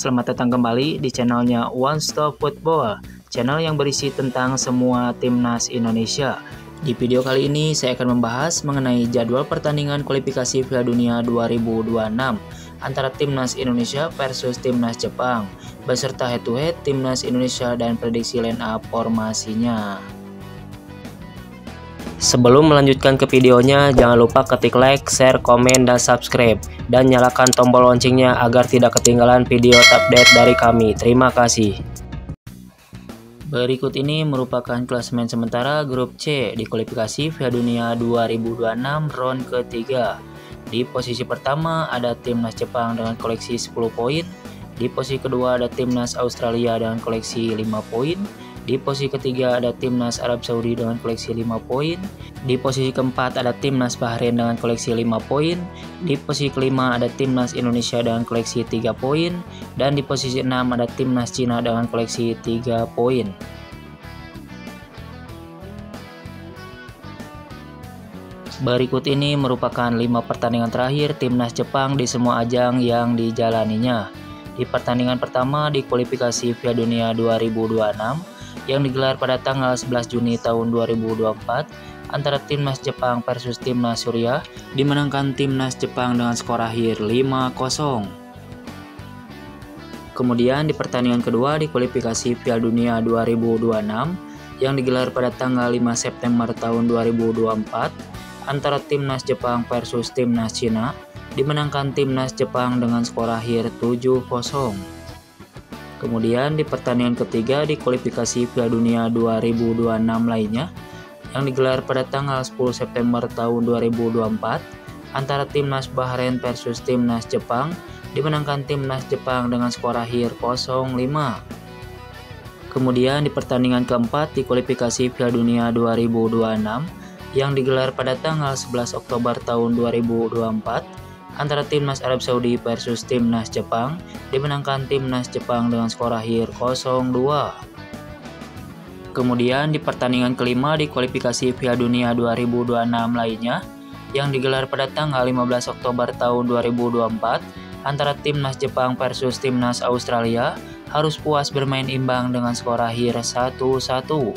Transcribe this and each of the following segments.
selamat datang kembali di channelnya One Stop Football, channel yang berisi tentang semua timnas Indonesia. Di video kali ini saya akan membahas mengenai jadwal pertandingan kualifikasi Piala Dunia 2026 antara timnas Indonesia versus timnas Jepang, beserta head-to-head timnas Indonesia dan prediksi line up formasinya. Sebelum melanjutkan ke videonya, jangan lupa ketik like, share, komen, dan subscribe. Dan nyalakan tombol loncengnya agar tidak ketinggalan video update dari kami. Terima kasih. Berikut ini merupakan klasemen sementara grup C di kualifikasi Piala Dunia 2026 round ketiga. Di posisi pertama ada timnas Jepang dengan koleksi 10 poin. Di posisi kedua ada timnas Australia dengan koleksi 5 poin. Di posisi ketiga ada timnas Arab Saudi dengan koleksi 5 poin. Di posisi keempat ada timnas Bahrain dengan koleksi 5 poin. Di posisi kelima ada timnas Indonesia dengan koleksi 3 poin. Dan di posisi 6 ada timnas Cina dengan koleksi 3 poin. Berikut ini merupakan 5 pertandingan terakhir timnas Jepang di semua ajang yang dijalaninya. Di pertandingan pertama di kualifikasi Piala Dunia 2026 yang digelar pada tanggal 11 Juni tahun 2024 antara timnas Jepang versus timnas Suriah, dimenangkan timnas Jepang dengan skor akhir 5-0. Kemudian di pertandingan kedua di kualifikasi Piala Dunia 2026 yang digelar pada tanggal 5 September tahun 2024 antara timnas Jepang versus timnas Cina, dimenangkan timnas Jepang dengan skor akhir 7-0. Kemudian di pertandingan ketiga di kualifikasi Piala Dunia 2026 lainnya yang digelar pada tanggal 10 September tahun 2024 antara timnas Bahrain versus timnas Jepang, dimenangkan timnas Jepang dengan skor akhir 0-5. Kemudian di pertandingan keempat di kualifikasi Piala Dunia 2026 yang digelar pada tanggal 11 Oktober tahun 2024 antara timnas Arab Saudi versus timnas Jepang, dimenangkan timnas Jepang dengan skor akhir 0-2. Kemudian di pertandingan kelima di kualifikasi Piala Dunia 2026 lainnya yang digelar pada tanggal 15 Oktober tahun 2024 antara timnas Jepang versus timnas Australia, harus puas bermain imbang dengan skor akhir 1-1.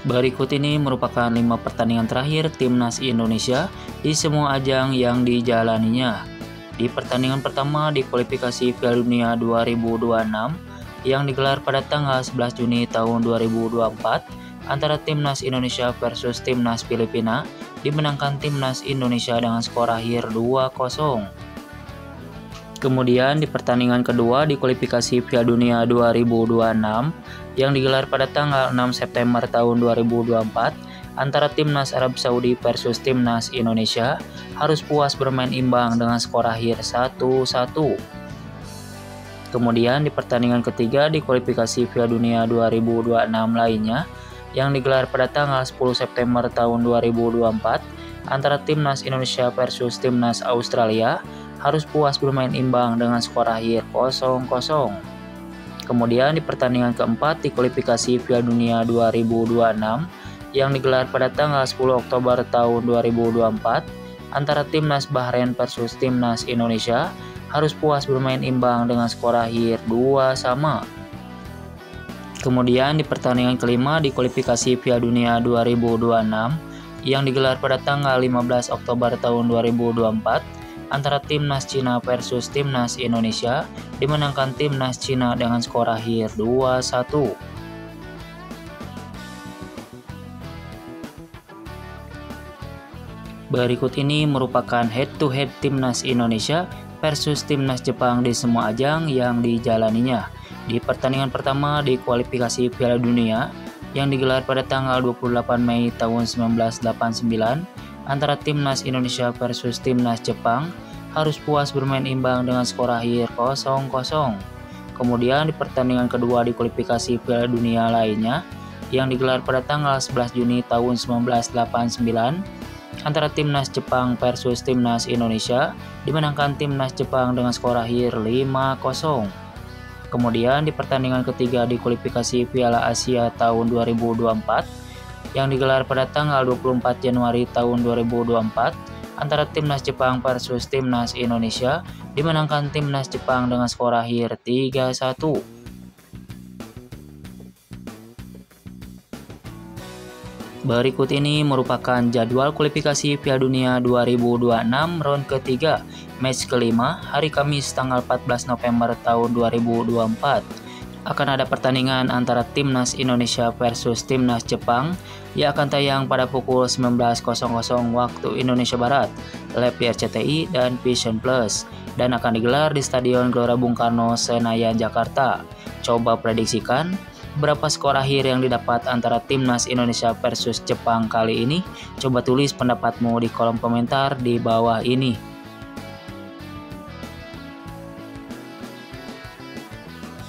Berikut ini merupakan 5 pertandingan terakhir timnas Indonesia di semua ajang yang dijalaninya. Di pertandingan pertama di kualifikasi Piala Dunia 2026 yang digelar pada tanggal 11 Juni tahun 2024 antara timnas Indonesia versus timnas Filipina, dimenangkan timnas Indonesia dengan skor akhir 2-0. Kemudian di pertandingan kedua di kualifikasi Piala Dunia 2026 yang digelar pada tanggal 6 September tahun 2024 antara timnas Arab Saudi versus timnas Indonesia, harus puas bermain imbang dengan skor akhir 1-1. Kemudian di pertandingan ketiga di kualifikasi Piala Dunia 2026 lainnya yang digelar pada tanggal 10 September tahun 2024 antara timnas Indonesia versus timnas Australia, harus puas bermain imbang dengan skor akhir 0-0. Kemudian di pertandingan keempat di kualifikasi Piala Dunia 2026 yang digelar pada tanggal 10 Oktober tahun 2024 antara timnas Bahrain versus timnas Indonesia, harus puas bermain imbang dengan skor akhir 2-2. Kemudian di pertandingan kelima di kualifikasi Piala Dunia 2026 yang digelar pada tanggal 15 Oktober tahun 2024 antara timnas Cina versus timnas Indonesia, dimenangkan timnas Cina dengan skor akhir 2-1. Berikut ini merupakan head-to-head timnas Indonesia versus timnas Jepang di semua ajang yang dijalaninya. Di pertandingan pertama di kualifikasi Piala Dunia yang digelar pada tanggal 28 Mei tahun 1989 antara timnas Indonesia versus timnas Jepang, harus puas bermain imbang dengan skor akhir 0-0. Kemudian di pertandingan kedua di kualifikasi Piala Dunia lainnya yang digelar pada tanggal 11 Juni tahun 1989 antara timnas Jepang versus timnas Indonesia, dimenangkan timnas Jepang dengan skor akhir 5-0. Kemudian di pertandingan ketiga di kualifikasi Piala Asia tahun 2024 yang digelar pada tanggal 24 Januari tahun 2024 antara timnas Jepang versus timnas Indonesia dimenangkan timnas Jepang dengan skor akhir 3-1. Berikut ini merupakan jadwal kualifikasi Piala Dunia 2026 round ketiga, match kelima, hari Kamis tanggal 14 November tahun 2024. Akan ada pertandingan antara timnas Indonesia versus timnas Jepang yang akan tayang pada pukul 19.00 waktu Indonesia Barat, live di RCTI dan Vision Plus, dan akan digelar di Stadion Gelora Bung Karno, Senayan, Jakarta. Coba prediksikan berapa skor akhir yang didapat antara timnas Indonesia versus Jepang kali ini? Coba tulis pendapatmu di kolom komentar di bawah ini.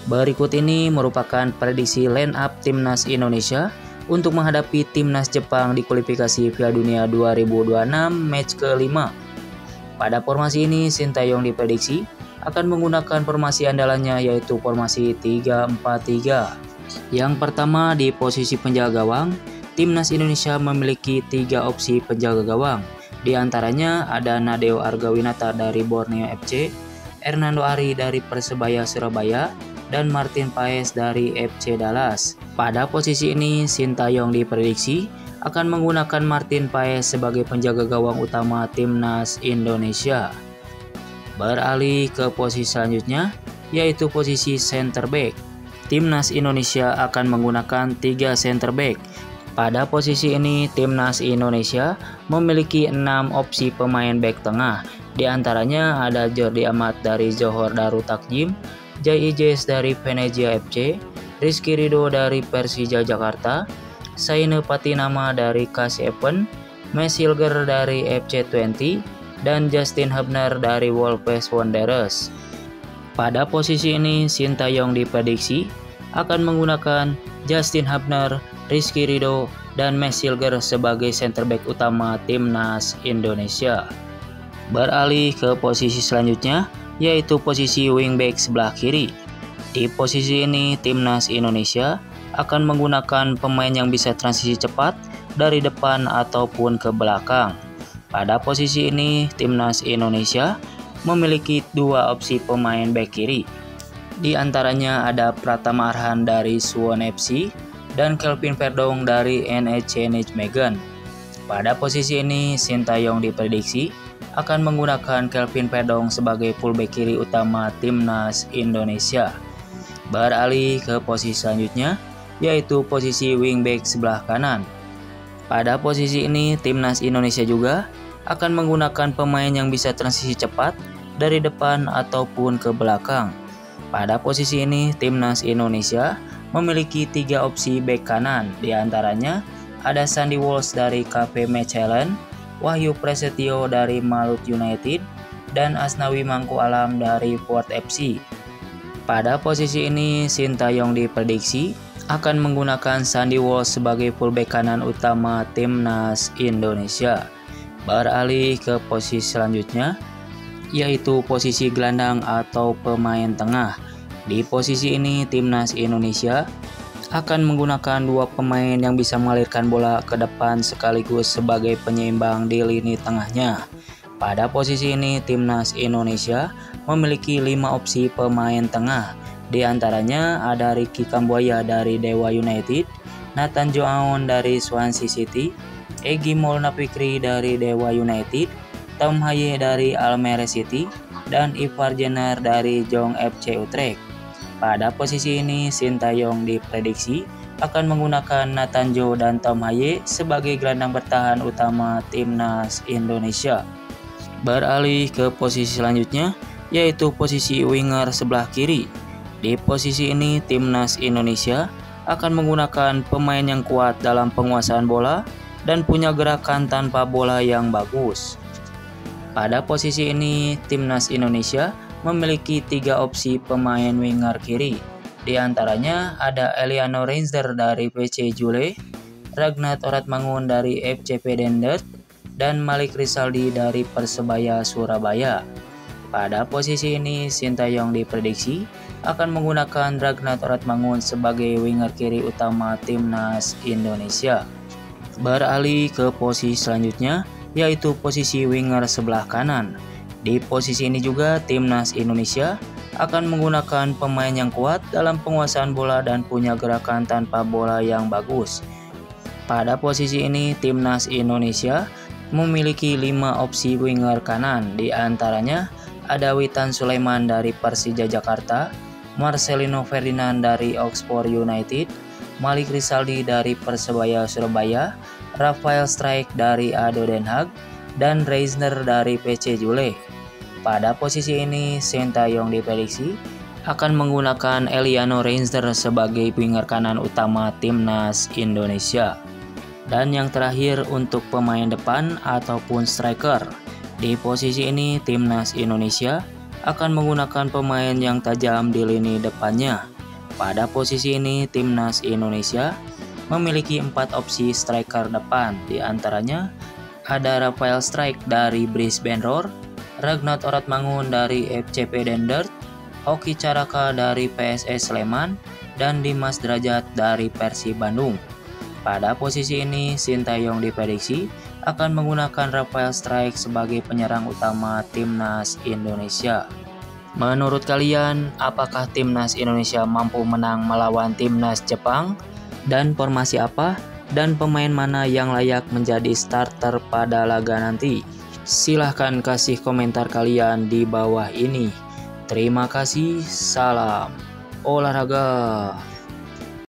Berikut ini merupakan prediksi line up timnas Indonesia untuk menghadapi timnas Jepang di kualifikasi Piala Dunia 2026 match kelima. Pada formasi ini, Sintayong diprediksi akan menggunakan formasi andalannya yaitu formasi 3-4-3. Yang pertama di posisi penjaga gawang, timnas Indonesia memiliki 3 opsi penjaga gawang. Di antaranya ada Nadeo Argawinata dari Borneo FC, Hernando Ari dari Persebaya Surabaya, dan Martin Paes dari FC Dallas. Pada posisi ini, Sintayong diprediksi akan menggunakan Martin Paes sebagai penjaga gawang utama timnas Indonesia. Beralih ke posisi selanjutnya, yaitu posisi center back. Timnas Indonesia akan menggunakan 3 center back. Pada posisi ini, timnas Indonesia memiliki 6 opsi pemain back tengah. Di antaranya ada Jordi Amat dari Johor Darul Takjim, Jai Ijes dari Venezia FC, Rizky Ridho dari Persija Jakarta, Saine Patinama dari Kaseven, Mes Hilger dari FC20, dan Justin Hubner dari Wolves Wanderers. Pada posisi ini, Sintayong diprediksi akan menggunakan Justin Hubner, Rizky Ridho, dan Mes Hilger sebagai center back utama timnas Indonesia. Beralih ke posisi selanjutnya, yaitu posisi wingback sebelah kiri. Di posisi ini, timnas Indonesia akan menggunakan pemain yang bisa transisi cepat dari depan ataupun ke belakang. Pada posisi ini, timnas Indonesia memiliki 2 opsi pemain back kiri. Di antaranya ada Pratama Arhan dari Suwon FC dan Kelvin Verdong dari NEC Nijmegen. Pada posisi ini, Sintayong diprediksi akan menggunakan Kelvin Verdong sebagai fullback kiri utama timnas Indonesia. Beralih ke posisi selanjutnya, yaitu posisi wingback sebelah kanan. Pada posisi ini, timnas Indonesia juga akan menggunakan pemain yang bisa transisi cepat dari depan ataupun ke belakang. Pada posisi ini, timnas Indonesia memiliki 3 opsi back kanan. Di antaranya ada Sandy Walsh dari KV Mechelen, Wahyu Prasetyo dari Malut United, dan Asnawi Mangku Alam dari Ford FC. Pada posisi ini, Sintayong diprediksi akan menggunakan Sandy Walsh sebagai fullback kanan utama timnas Indonesia. Beralih ke posisi selanjutnya, yaitu posisi gelandang atau pemain tengah. Di posisi ini, timnas Indonesia akan menggunakan 2 pemain yang bisa mengalirkan bola ke depan sekaligus sebagai penyeimbang di lini tengahnya. Pada posisi ini, timnas Indonesia memiliki 5 opsi pemain tengah. Di antaranya ada Ricky Kambuaya dari Dewa United, Nathan Joaon dari Swansea City, Egy Maulana Fikri dari Dewa United, Tom Haye dari Almere City, dan Ivar Jenner dari Jong FC Utrecht. Pada posisi ini, Sintayong diprediksi akan menggunakan Nathan Jo dan Tom Haye sebagai gelandang bertahan utama timnas Indonesia. Beralih ke posisi selanjutnya, yaitu posisi winger sebelah kiri. Di posisi ini, timnas Indonesia akan menggunakan pemain yang kuat dalam penguasaan bola dan punya gerakan tanpa bola yang bagus. Pada posisi ini, timnas Indonesia memiliki 3 opsi pemain winger kiri. Di antaranya ada Eliano Reinzer dari PC Jule, Ragnar Oratmangun dari FCP Dendert, dan Malik Rizaldi dari Persebaya Surabaya. Pada posisi ini, Sintayong diprediksi akan menggunakan Ragnar Oratmangun sebagai winger kiri utama timnas Indonesia. Beralih ke posisi selanjutnya, yaitu posisi winger sebelah kanan. Di posisi ini juga timnas Indonesia akan menggunakan pemain yang kuat dalam penguasaan bola dan punya gerakan tanpa bola yang bagus. Pada posisi ini timnas Indonesia memiliki 5 opsi winger kanan, di antaranya ada Witan Sulaiman dari Persija Jakarta, Marcelino Ferdinand dari Oxford United, Malik Rizaldi dari Persebaya Surabaya, Rafael Strijk dari ADO Den Haag, dan Reisner dari PC Zwolle. Pada posisi ini, Sintayong diprediksi akan menggunakan Eliano Reisner sebagai winger kanan utama timnas Indonesia. Dan yang terakhir untuk pemain depan ataupun striker. Di posisi ini, timnas Indonesia akan menggunakan pemain yang tajam di lini depannya. Pada posisi ini, timnas Indonesia memiliki 4 opsi striker depan, di antaranya ada Rafael Strijk dari Brisbane Roar, Ragnar Oratmangun dari FCP Dendert, Hoki Caraka dari PSS Sleman, dan Dimas Derajat dari Persib Bandung. Pada posisi ini, Sintayong diprediksi akan menggunakan Rafael Strijk sebagai penyerang utama timnas Indonesia. Menurut kalian, apakah timnas Indonesia mampu menang melawan timnas Jepang? Dan formasi apa? Dan pemain mana yang layak menjadi starter pada laga nanti? Silahkan kasih komentar kalian di bawah ini. Terima kasih, salam olahraga.